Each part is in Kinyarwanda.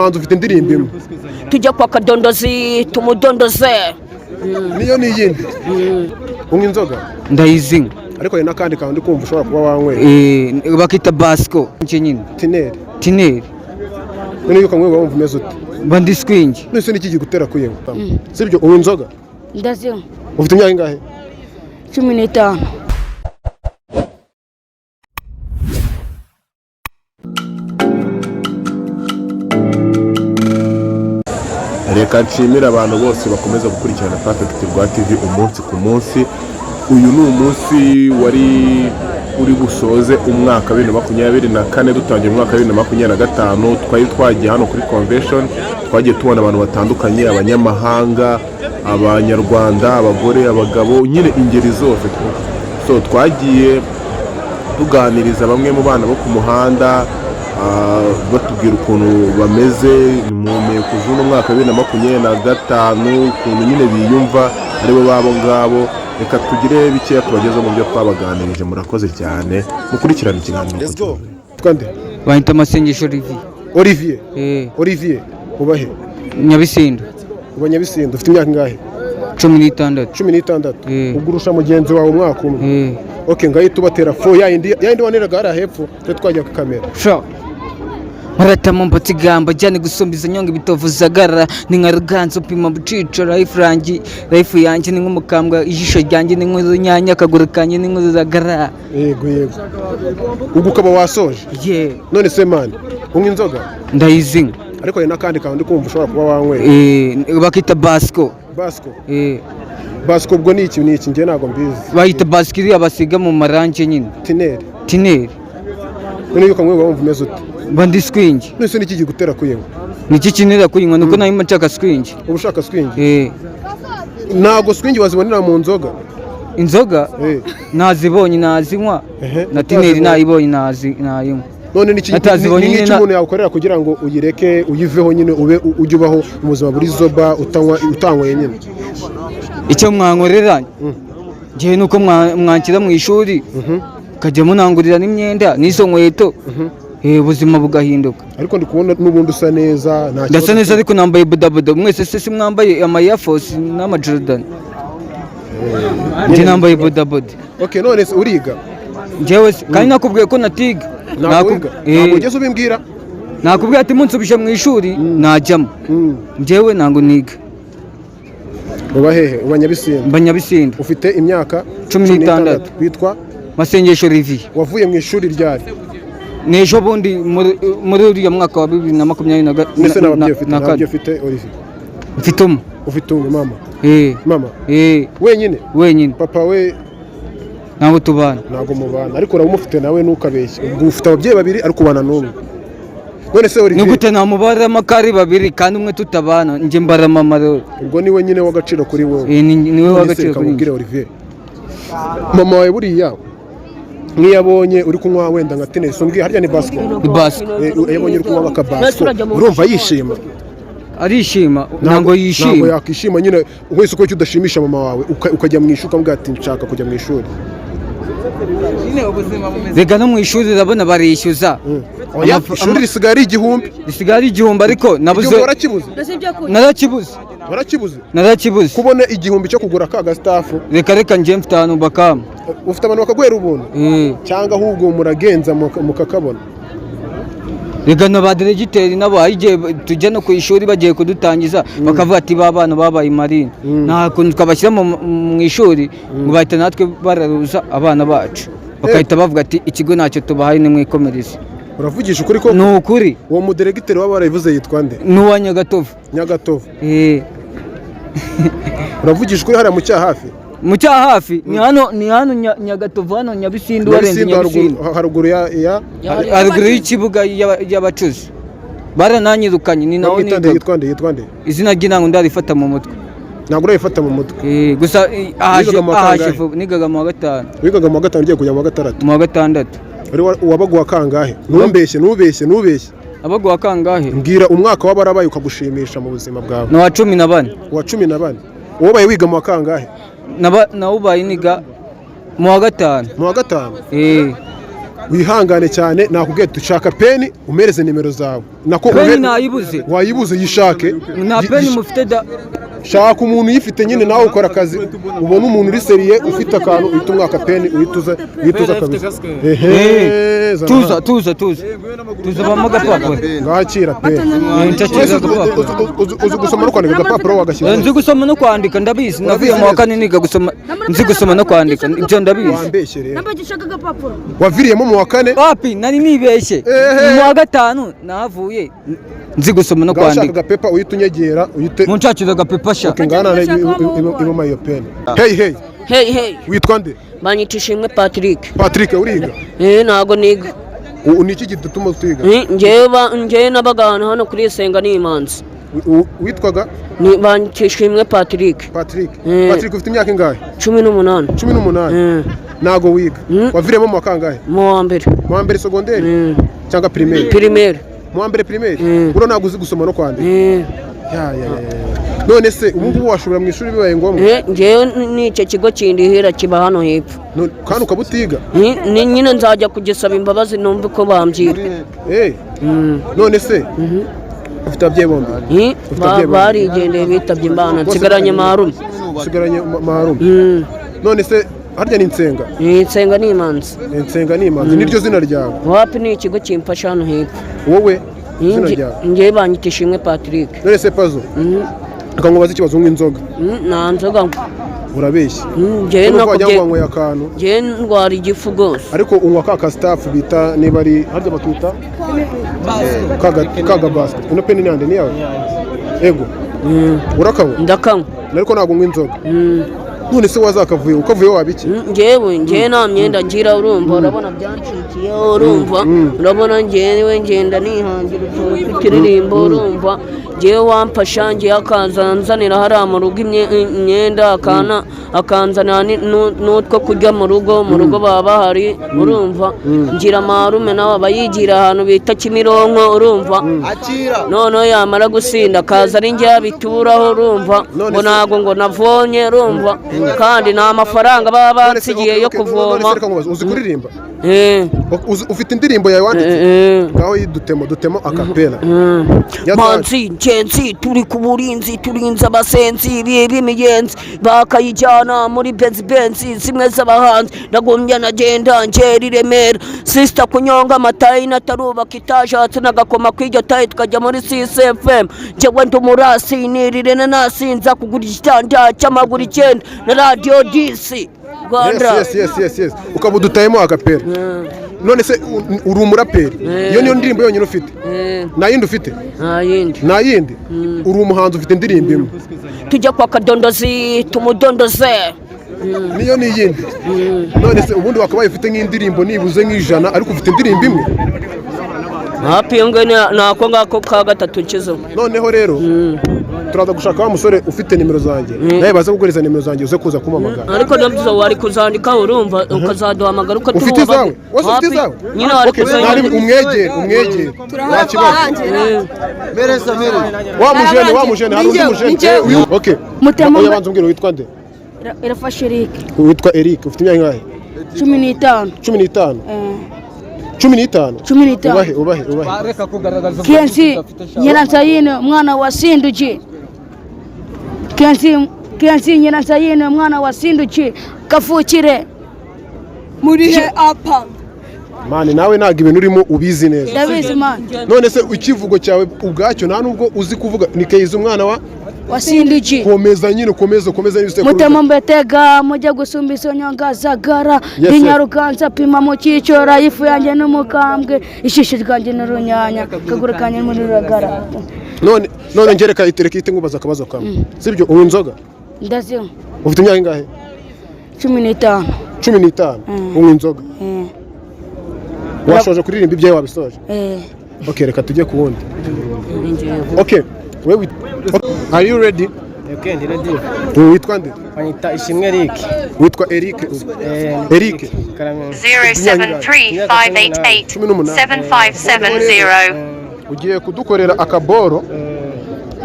Hanze ufite indirimbo imwe tujya kwa kadondozi tumudondoze niyo niyindi unywa inzoga ndayizinywa ariko hari n'akandi kantu ndi kumva ushobora kuba wanywera bakita basco nyine tineri none yuko nkwewe wumva umeze ute mba ndi swingi nese niki gigutera kuyeho sibyo unywa inzoga ndazinywa ufite imyaka ingahe 15 reka nshimira abantu bose bakomeza gukurikirana Perfect Rwa TV umunsi ku munsi. Uyu ni umunsi wari uri gusoze umwaka 2024 dutangiye umwaka 2025. Twari twagiye hano kuri convention, twagiye tubona abantu batandukanye, abanyamahanga, abanyarwanda, abagore, abagabo, nyine ingeri zose. So twagiye tuganiriza bamwe mu bana bo ku muhanda batubwira ukuntu bameze mu mpeko z'uno mwaka 2025, ukuntu nyine biyumva aribo babo ngabo. Reka tugire bikeya tubageza mu byo twabaganirije. Murakoze cyane mukurikirana ikiganiro. Let's go. Twande bahita Masengesho Olivier ubahe Nyabisindu. Uba Nyabisindu ufite imyaka ingahe? 16. Ugurusha mugenzi wawe umwaka umwe. Okay, ngaye tubatera fo yindi waneraga ara hepfo twe twajya ku kamera. Sure. Maratamo mbatigamba cyane gusombiza nyonga bitavuzagara ni nka ruganzo pima bucico life yanjye ni nk'umukambwa ijisho ryanjye ni nk'unyanya akagurukanye ni nk'uzagara. Yego ugukaba wasoje. None se man unywa inzoga ndayizinywa ariko hari n'akandi kantu ndi kumva ushobora kuba wanywera bakita basco ubwo ni iki ngiye ntago mbizi. bahita basco iriya basiga mu marange nyine tineri none yuko nkwewe wumva umeze ute? mba ndi swingi. Nese niki gigutera kuyeho? Niki kinera kuyinywa nuko nayo nshaka swingi. Ubushaka swingi? Ntago swingi wazibonera mu nzoga? Inzoga nazibonye nazinywa na tineri nayibonye nayinywa. None niki umuntu yakorera kugira ngo uyireke uyiveho nyine ube ujyubaho ubuzima buri zoba utanyweye nyine? Icyo mwankorera ngiye nuko mwankira mu ishuri kajya munangurira n'imyenda n'izo nkweto ubuzima bugahinduka. Ariko ndi kubona n'ubundi usa neza. Ndasa neza ariko nambaye bodaboda. Mwese se mwambaye ama Air Force n'ama Jordan. Ndi nambaye bodaboda. Okay, none se uriga? Njyewe kandi nakubwiye ko natiga. Ntabwo ugeze ubimbwira? Nakubwiye ati munsubije mu ishuri najyamo. Njyewe ntango niga. Uba hehe? Uba Nyabisindu? Mba Nyabisindu. Ufite imyaka 16. Witwa Masengesho Olivier. Wavuye mu ishuri ryari? Nejo bundi muri uriya mwaka wa 2024. Nese nababye ufite Olivier? Ufite mama? Mama? Wenyine? Papa we ntabwo tubana. Ntabwo mubana ariko uramufite nawe nukabeshya. Ufite ababyeyi babiri ariko ubana n'umwe. None se Olivier nigute namubara amakari babiri kandi umwe tutabana nje mbara mama rero. Ubwo niwe nyine w'agaciro kuri wowe? Niwe w'agaciro kuri njye. Olivier mama wawe buriya nkiyabonye uri kunywa wenda nka tennis umbwiye harya ni basco? Yabonye uri kunywa nka basco urumva yishima? Arishima ntango yishima. Ntango yakishima nyine wese uko udashimisha mama wawe ukajya mu ishuka mbwa ati nshaka kujya mu ishuri. Rega no mu ishuri urabona barishyuza. Ishuri risigara igihumbi ariko nabuze. Narakibuze. Kubona igihumbi cyo kugura kaga staff. Reka nje mfite ahantu bakama. Ufite abantu bakagwera ubuntu? Cyangwa ahubwo muragenza mukakabona? Rega n'abaderegiteri nabo ahigiye tujya no ku ishuri bagiye kudutangiza bakavuga ati babana babaye marine nta kuntu twabashyira mu ishuri ngo bahita natwe bararuza abana bacu bakahita bavuga ati ikigo ntacyo tubahaye nimwikomereze. Uravugisha ukuri ko? Ni ukuri. Uwo muderegiteri waba warabivuze yitwa nde? N'uwa Nyagatovu. Uravugisha ukuri hariya mu cyahafi? Mu cyahafi ni hano Nyagatovu hano Nyabisindu warenze Nyabisindu haruguru haruguru y'ikibuga y'abacuzi barananyirukanye ni naho yitwa nde? Izina ry'intango ndarifata mu mutwe. Ntabwo urayifata mu mutwe? Gusa nigaga mu wa 5. Wigaga mu wa 5 ugiye kujya mu wa 6? Mu wa 6. Wabaguha kangahe? Nubeshye. Abaguha kangahe? Mbwira umwaka wabarabaye ukagushimisha mu buzima bwawe. Na wa 14. Wa 14. Wobaye wiga mu wa kangahe? Nawubaye niga mu wa 5. Mu wa 5? Wihangane cyane nakubwiye dushaka peni umereze nimero zawe. nako peni nayibuze wayibuze yishake nta peni mufite da shaka umuntu uyifite nyine nawe ukora akazi ubona umuntu uri seriye ufite akantu uhita umwaka peni uhituza kabisa tuza bamo agapapuro ngakira peni uzi gusoma no kwandika agapapuro wagashyira nzi gusoma no kwandika ndabizi navuye mu wa kane niga gusoma nzi gusoma no kwandika ibyo ndabizi wambeshye rero waviriyemo mu wa kane papi nari nibeshye mu wa gatanu nahavuye nzi gusoma no kwandika ngashaka agapepa uhita unyegera uhite munshakira agapepa sha ngana iboma iyo peni hey witwa nde banyita Ishimwe Patrick uriga ntago niga ni iki gituma utiga njyewe nabaga ahantu hano kuri Isenga n'imanzi witwaga banyita Ishimwe Patrick ufite imyaka ingahe 18 ntago wiga waviriyemo mu wa kangahe mu wa mbere segonderi cyangwa primaire mu wa mbere primaire uro ntabwo uzi gusoma no kwandika none se ubu ngubu washobora mu ishuri bibaye ngombwa njyewe n'icyo kigo kindihira kiba hano hepfo kandi ukaba utiga nyine nzajya kugisaba imbabazi numve ko bambwira none se ufite ababyeyi bombi barigendeye bitabye Imana nsigaranye marume none se harya ni Nsenga n'imanzi niryo zina ryawe wapi ni ikigo kimfasha hano hepfo wowe izina ryawe njyewe banyita Ishimwe Patrick none se Pazo akankubaza ikibazo unywa inzoga nta nzoga urabeshya njyewe nakubwiye akantu njyewe ndwara igifu rwose ariko unywa ka staff bita niba ari harya bakita kaga basket ino peni nande ni yawe ego urakanywa ndakanywa ariko ntabwo unywa inzoga none se wazakavuye ukavuye wabiki njyewe nta myenda ngira urumva urabona byancikiyeho urumva urabona njyewe ngenda nihangira utuntu tw'uturirimbo urumva njyewe wamfasha njyewe akanzanira hariya mu rugo imyenda akanzanira n'utwo kurya mu rugo baba bahari urumva ngira marume nawe aba yigira ahantu bita Kimironko urumva noneho yamara gusinda akaza ari njye yabituraho urumva ngo ntabwo ngo navonye urumva kandi nta mafaranga baba bansigiye yo kuvoma uzi kuririmba ufite indirimbo yawe wanditse ngaho dutemo akapera manzi ngenzi turi ku burinzi turinze abasenzi b'imigenzi bakayijyana muri benzi zimwe z'abahanzi ndagumya nagenda ngera i Remera sister kunyonga amatayi natarubaka itashatse nagakoma kw'iryo tayi tukajya muri CSFM njyewe ndumurasi nirire nasinza kugura igitanda cy'amaguru 9 na radio DC Rwanda yes ukaba udutayemo agapera none se uri umuraperi iyo niyo ndirimbo yonyine ufite nta yindi ufite nta yindi uri umuhanzi ufite indirimbo imwe tujya kwa kadondozi tumudondoze niyo ni iyindi none se ubundi wakabaye ufite nk'indirimbo nibuze nk'ijana ariko ufite indirimbo imwe hapi ngo nako ngako ka gatatu nkizo noneho rero turaza gushaka wa musore ufite nimero zanjye nawe baza kuguriza nimero zanjye uze kuza kumamagara ariko nabyo wari kuzandika urumva ukazaduhamagara uko tuba ufite izawe ufite izawe nyine wari kuzandika umwegere nta kibazo wa mujene hari undi mujene okay oya banza umbwira witwa nde Irafashe Eric witwa Eric ufite imyaka ingahe 15 ubahe Kensi Nyiransayine umwana wa Sinduki Kensi Nyiransayine umwana wa Sinduki kavukire muri apa mani nawe ntabwo ibintu urimo ubizi neza ndabizi mani none se ikivugo cyawe ubwacyo nta nubwo uzi kuvuga ni Keyiza umwana wa Sinduki komeza nyine komeza n'ibiseko mutema mbetega mujya gusumba isonyanga zagara inyarukanza pima mu cyicora ifu yanjye n'umukambwe ishishi ryanjye n'urunyanya kagura kanye muri ragara none ngereka itereka ite ngubaza akabazo kamwe sibyo ubu inzoga ndazinywa ufite imyaka ingahe 15 unywa inzoga washoje kuririmba ibyawe wabisoje okay reka tujye ku wundi okay are you ready okay ndi ready witwa nde banyita Ishimwe Eric witwa Eric 07358875770 ugiye kudukorera akaboro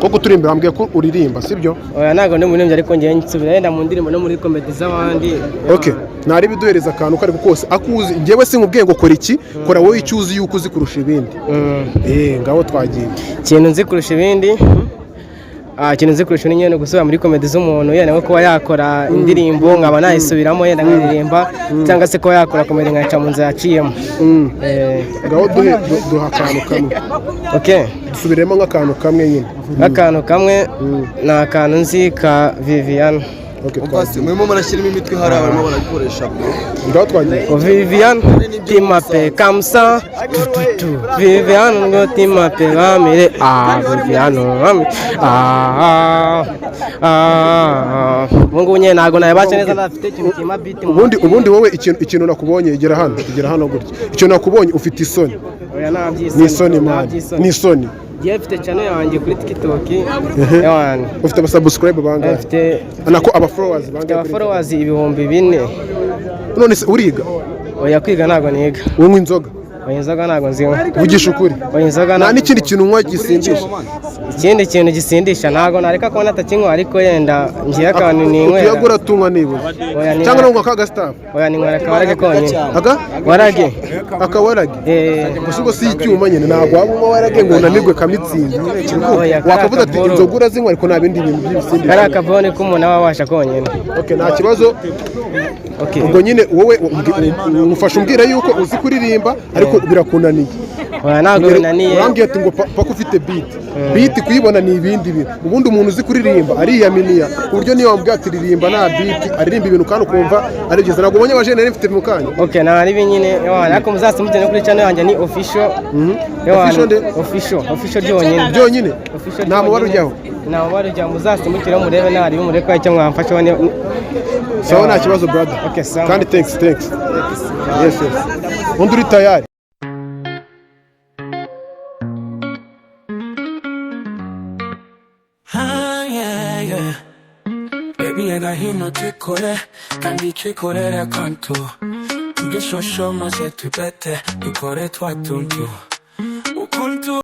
ko kuturirimba wambwiye ko uririmba sibyo? oya ntabwo ndi umuririmbyi ariko njyewe nsubira yenda mu ndirimbo no muri komedi z'abandi. Okay, ntari biduhereza akantu kari kose akuzi njyewe sinkubwiye ngo kora iki, kora wowe icyo uzi yuko uzi kurusha ibindi. Ngaho twagiye. Ikintu nzi kurusha ibindi ikintu nzi kurusha nyine gusubira muri komedi z'umuntu yenda nko kuba yakora indirimbo nkaba nayisubiramo yenda nkaririmba cyangwa se kuba yakora komedi nkaca mu nzira yaciyemo. Ngaho duha akantu kamwe. Okay, dusubiremo nk'akantu kamwe nyine. Akantu kamwe ni akantu nzi ka Viviane. murimo murashyiramo imitwe hari abarimo barabikoresha. Ngaho twagiye. Viviane timape kamsa Viviane ngo timape bamire Viviane mungu nye ntago nayabasha neza ndafite ikintu kima beat. Ubundi wowe ikintu nakubonye igera hano gutya. Icyo nakubonye ufite isoni. Oya nabyise. Ni isoni man. Ni isoni. Giye mfite channel yanjye kuri TikTok. Yawan. Ufite abasubscribe bangahe? Ufite anako followers bangahe? Aba followers ibihumbi 4. None se uriga? Oya kwiga ntago niga. Unywa inzoga? Oya inzoga ntago nzinywa. Vugisha ukuri. Oya inzoga nta n'ikindi kintu unywa gisindisha. Ikindi kintu gisindisha ntago nareka ko natakinywa ariko yenda ngiye akantu ninywera. Tuyagura tunywa nibuze. Cyangwa ngo akaga staff. Oya ninywera kawarage konyine. Aka? Warage. Akawarage. Gusugo si icyuma nyine ntago waba warage ngo unanirwe kamitsinzi. Wakavuga ati inzoga urazinywa ariko nta bindi bintu by'ibisindisha. Kari akavone k'umuntu aba wabasha konyine. Okay, nta kibazo. Okay. Ubwo nyine wowe umufasha umbwira yuko uzi kuririmba ariko birakunaniye. Oya ntago binaniye. Urambwiye ati ngo paka ufite beat. Beat kuyibona ni ibindi bintu. Ubundi umuntu uzi kuririmba ariyaminiya. Ku buryo niyo wambwiye ati ririmba nta beat aririmba ibintu kandi ukumva ari byiza. Ntabwo ubonye abajene mfite mu kanya. Okay, nari binyine yawana ariko muzasimutse no kuri channel yanjye ni official. Official byonyine. Nta mubare ujyaho. Nta mubare ujyaho muzasimukira murebe nari bumureka icyo mwamfasha bane. Sawa nta kibazo brother. Okay, sawa. Kandi thanks. Yes. Undi uri tayari. Baby ega hino tukore kandi tukorera kanto tugishosho maze tubete dukore twatuntu ukuntu